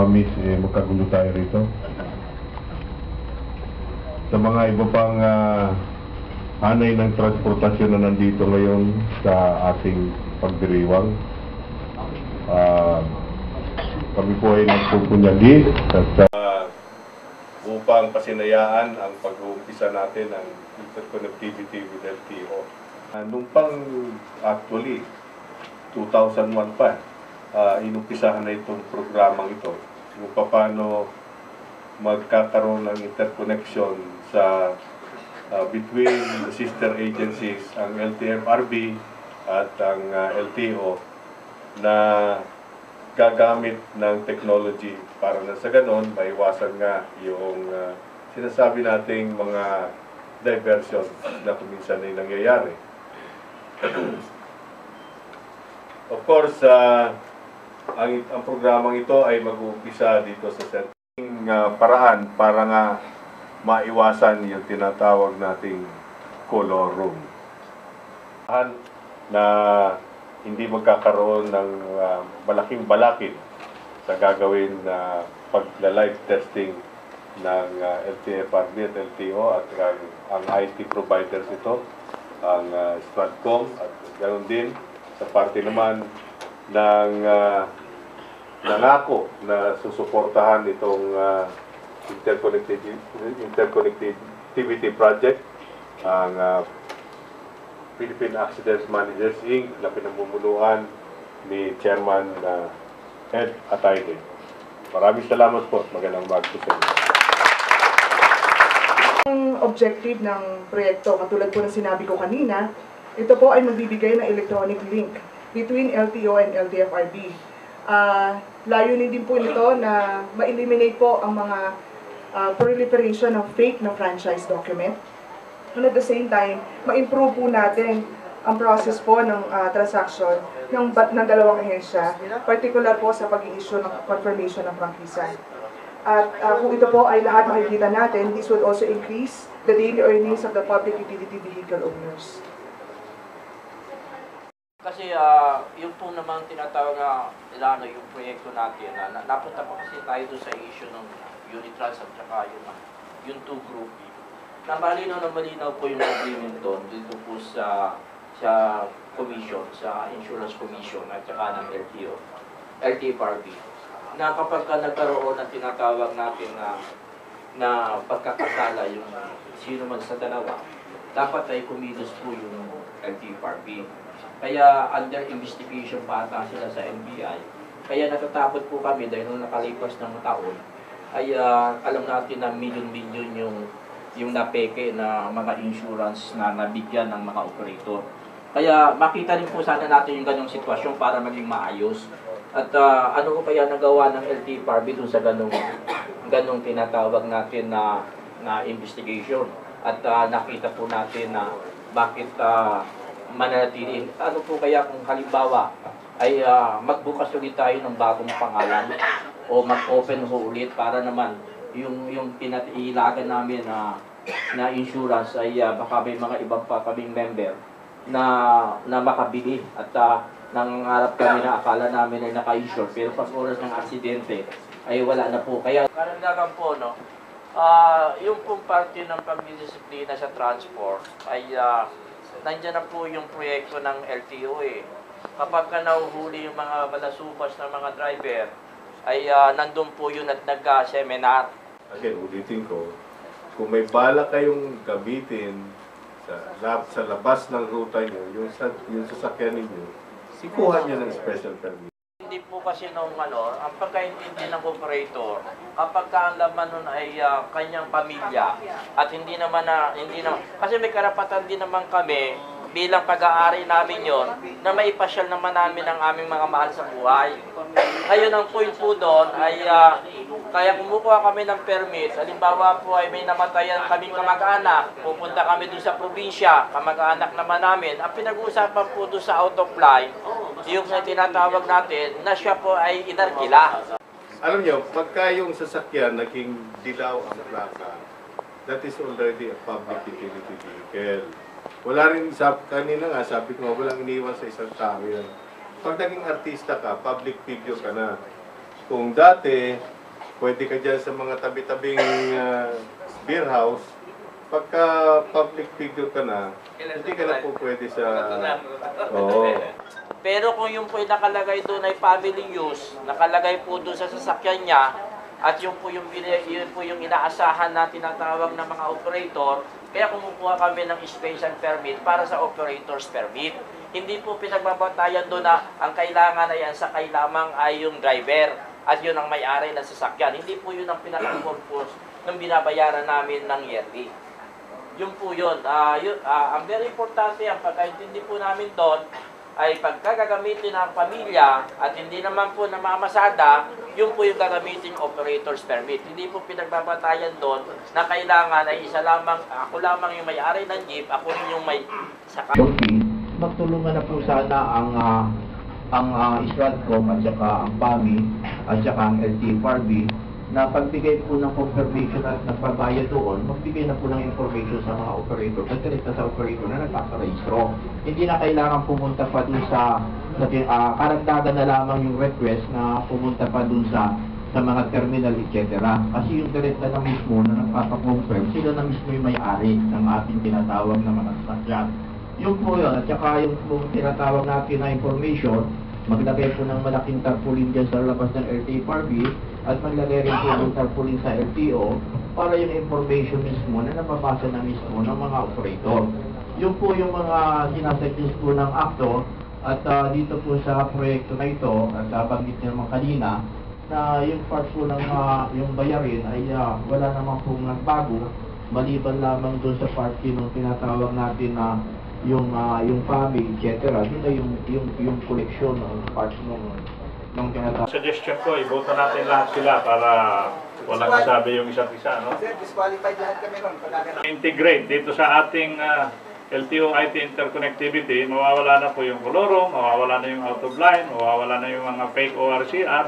ma-miss, magkagulo tayo rito. Sa mga iba pang hanay ng transportasyon na nandito ngayon sa ating pagdiriwang, kami po ay nagpupunyagi at upang pasinayaan ang pag-uumpisa natin ng interconnectivity with LTO. Nung pang actually 2001 pa, inumpisahan na itong programang ito kung paano magkakaroon ng interconnection sa between the sister agencies, ang LTFRB at ang LTO, na gagamit ng technology para na sa ganon maiwasan nga yung sinasabi nating mga diversion na kuminsan ay nangyayari. Of course, ang programang ito ay mag-uumpisa dito sa setting paraan para nga maiwasan yung tinatawag nating color room. Na hindi magkakaroon ng malaking balakid sa gagawin na pagla-live testing ng LTFRB at LTO at ang IT providers ito, ang Stratcom, at ganoon din sa parte naman ng nangako na susuportahan itong interconnectivity project, ang Philippine Accident Managers Inc. na pinamumunuan ni Chairman Ed Atayde. Maraming salamat po. Magandang umaga po sa inyo. Ang objective ng proyekto, katulad po ng sinabi ko kanina, ito po ay magbibigay ng electronic link between LTO and LTFRB. Layunin din po nito na ma-eliminate po ang mga proliferation of fake na franchise document. And at the same time, ma-improve po natin ang process po ng transaction ng dalawang ahensya, particular po sa pag-i-issue ng confirmation ng prangkisa. At kung ito po ay lahat makikita natin, this would also increase the daily earnings of the public utility vehicle owners. Kasi yung po naman tinatawag na yung proyekto natin, napunta pa kasi tayo doon sa issue ng Unitrans at saka yung two group. Na malinaw po yung agreement doon dito po sa commission, sa insurance commission at saka ng LTO, LTFRB, na kapag nagkaroon ng tinatawag natin na pagkakasala yung sino man sa dalawa, dapat ay kumilos po yung LTFRB. Kaya under investigation pa ata sila sa NBI. Kaya natatakot po kami dahil nung nakalipas ng taon ay alam natin na milyon-milyon yung napeke na mga insurance na nabigyan ng mga operator. Kaya makita rin po sana natin yung ganyong sitwasyon para maging maayos. At ano ko pa yan nagawa ng LTFRB dun sa ganong tinatawag natin na investigation. At nakita po natin na bakit mananatili. Ano po kaya kung halimbawa ay magbukas ulit tayo ng bagong pangalan o mag-open ho ulit para naman yung pinatilagan namin na insurance ay baka may mga ibang pa kaming member na makabili at nangangarap kami na akala namin ay naka-insure pero pag oras ng aksidente ay wala na po. Kaya karagdagan po yung pong parte ng pagdidisiplina sa transport ay nandiyan na po yung proyekto ng LTO Kapag nahuhuli yung mga balasubas ng mga driver ay nandun po yun at nag-seminar. Again, ulitin ko, kung may bala kayong gamitin sa labas ng ruta nyo, yung sasakyan ninyo, sikuhan nyo ng special permit. Hindi po kasi ang pagkaintindi ng operator, kapag ang laman nun ay kanyang pamilya at hindi naman kasi may karapatan din naman kami bilang pag-aari namin yon na maipasyal naman namin ang aming mga mahal sa buhay. Ngayon ang point po doon ay kaya kumukuha kami ng permit. Halimbawa po ay may namatayan kaming kamag-anak, pupunta kami doon sa probinsya, kamag-anak naman namin. Ang pinag-uusapan po doon sa out of line, yung tinatawag natin na siya po ay inarkila. Alam nyo, pagka yung sasakyan naging dilaw ang plaka, that is already a public utility vehicle. Wala rin, kanina nga, sabi ko, walang iniwan sa isang tao yan. Pag naging artista ka, public figure ka na. Kung dati, pwede ka dyan sa mga tabi-tabing beer house. Pagka public figure ka na, hindi ka na po pwede sa... Oo. Pero kung yung po yung nakalagay doon ay family use, nakalagay po doon sa sasakyan niya, at yun po yung inaasahan na tinatawag ng mga operator, kaya kumukuha kami ng special permit para sa operator's permit. Hindi po pinagbabatayan doon na ang kailangan ay ang sakay lamang ay yung driver at yun ang may-ari ng sasakyan. Hindi po yun ang pinaka-purpose ng binabayaran namin ng yearly. Yun po yun. Ang very importante, ang pagkaintindi po namin doon, ay pagkagagamitin ng pamilya at hindi naman po namamasada, yung po yung gagamitin operator's permit. Hindi po pinagbabatayan doon na kailangan ay isa lamang, ako lamang yung may-ari ng jeep, ako rin yung may sakay. Magtulungan na po sana ang Stratcom at saka ang PAMI at saka ang LTFRB na pagbigay po ng confirmation at nagbabayad doon, magbigay na po ng information sa mga operator, pagkalit na sa operator na nagpaparehistro. Hindi na kailangan pumunta pa dun sa karagdagan na lamang yung request na pumunta pa dun sa mga terminal, etc. Kasi yung direkta na mismo na nagpapakonfirm, sila na mismo yung may-ari ng ating tinatawag na mga sasakyan. Yung po yun, at saka yung tinatawag natin na information, maglagay po ng malaking tarpaulin dyan sa labas ng LTFRB at maglagay rin po ng tarpaulin sa LTO para yung information mismo na napabasa na mismo ng mga operator. Yun po yung mga sinasuggest po ng akto at dito po sa proyekto na ito at banggit niya naman kanina na yung part po ng yung bayarin ay wala naman pong nagbago maliban lamang doon sa part yung tinatawag natin na yung family, etc. Yun na yung collection ng parts ng tinatawag. Suggestion ko, iboto natin lahat sila para walang masabi yung isa't isa, no? Sir, disqualified lahat kami ron. Integrate dito sa ating LTO IT interconnectivity, mawawala na po yung koloro, mawawala na yung out of line, mawawala na yung mga fake ORCR,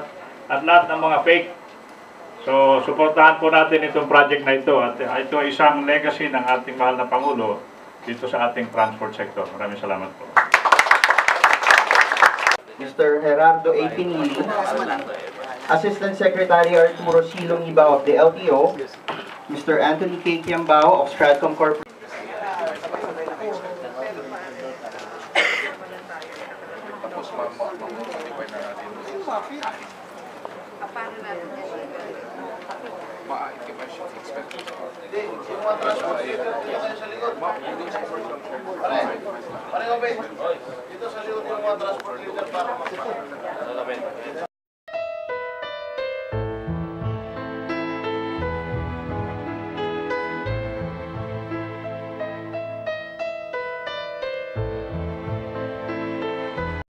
at lahat ng mga fake. So, suportahan po natin itong project na ito at ito isang legacy ng ating mahal na Pangulo dito sa ating transport sector. Maraming salamat po. Mr. Gerardo A. Pinili, Assistant Secretary Arturo Silong Iba of the LTO, Mr. Anthony K. Kiambao of Stratcom Corporation. Dito sa likod yung mga transport leader para